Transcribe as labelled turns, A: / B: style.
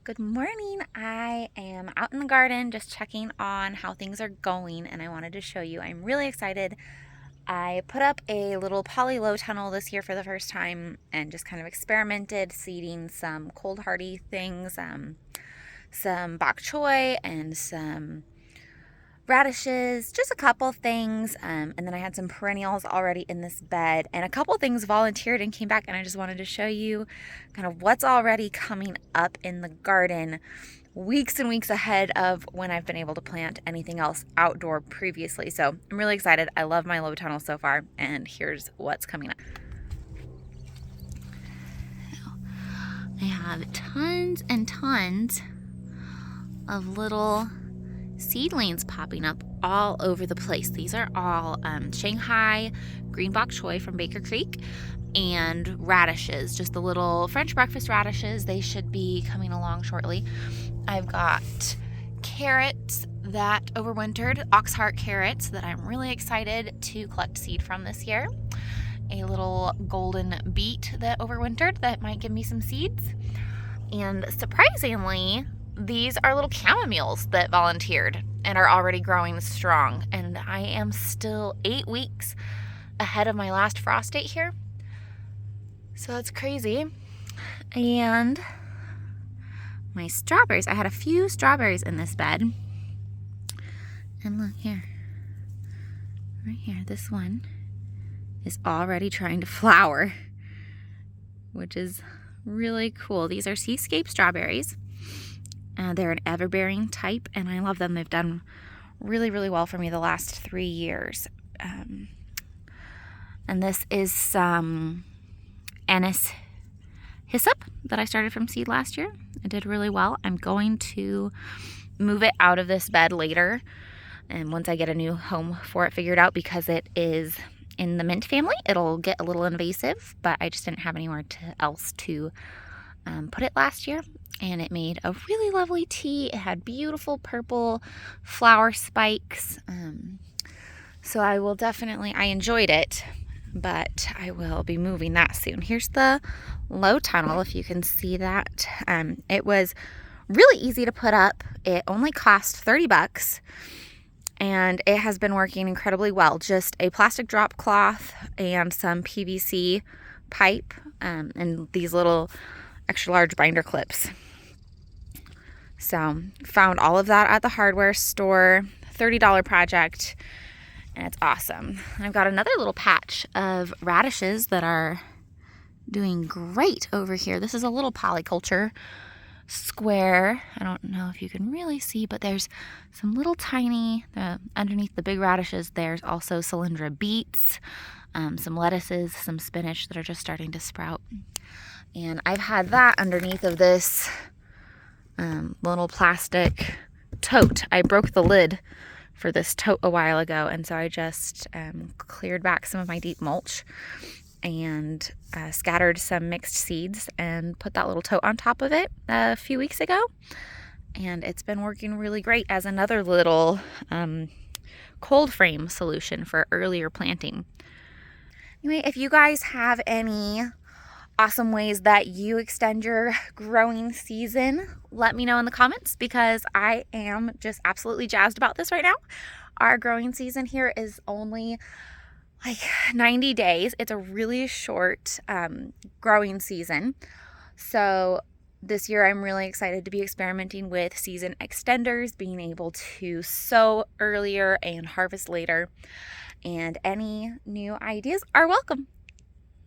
A: Good morning. I am out in the garden just checking on how things are going, and I wanted to show you. I'm really excited. I put up a little poly low tunnel this year for the first time and just kind of experimented seeding some cold hardy things, some bok choy and some radishes, just a couple things, and then I had some perennials already in this bed, and a couple things volunteered and came back, and I just wanted to show you kind of what's already coming up in the garden weeks and weeks ahead of when I've been able to plant anything else outdoor previously. So I'm really excited. I love my low tunnel so far, and here's what's coming up. I have tons and tons of little seedlings popping up all over the place. These are all Shanghai green bok choy from Baker Creek and radishes, just the little French breakfast radishes. They should be coming along shortly. I've got carrots that overwintered, oxheart carrots that I'm really excited to collect seed from this year. A little golden beet that overwintered that might give me some seeds. And surprisingly, these are little chamomiles that volunteered and are already growing strong. And I am still 8 weeks ahead of my last frost date here. So it's crazy. And my strawberries, I had a few strawberries in this bed. And look here, right here, this one is already trying to flower, which is really cool. These are seascape strawberries. They're an everbearing type, and I love them. They've done really, really well for me the last 3 years. And this is some anise hyssop that I started from seed last year. It did really well. I'm going to move it out of this bed later, and once I get a new home for it figured out, because it is in the mint family, it'll get a little invasive, but I just didn't have anywhere else to put it last year. And it made a really lovely tea. It had beautiful purple flower spikes. So I enjoyed it, but I will be moving that soon. Here's the low tunnel, if you can see that. It was really easy to put up. It only cost $30, and it has been working incredibly well. Just a plastic drop cloth and some PVC pipe, and these little extra large binder clips. So found all of that at the hardware store, $30 project, and it's awesome. I've got another little patch of radishes that are doing great over here. This is a little polyculture square. I don't know if you can really see, but there's some little tiny, underneath the big radishes, there's also cylindra beets, some lettuces, some spinach that are just starting to sprout. And I've had that underneath of this little plastic tote. I broke the lid for this tote a while ago, and so I just cleared back some of my deep mulch and scattered some mixed seeds and put that little tote on top of it a few weeks ago. And it's been working really great as another little cold frame solution for earlier planting. Anyway, if you guys have any awesome ways that you extend your growing season, let me know in the comments, because I am just absolutely jazzed about this right now. Our growing season here is only like 90 days. It's a really short growing season. So this year I'm really excited to be experimenting with season extenders, being able to sow earlier and harvest later. And any new ideas are welcome.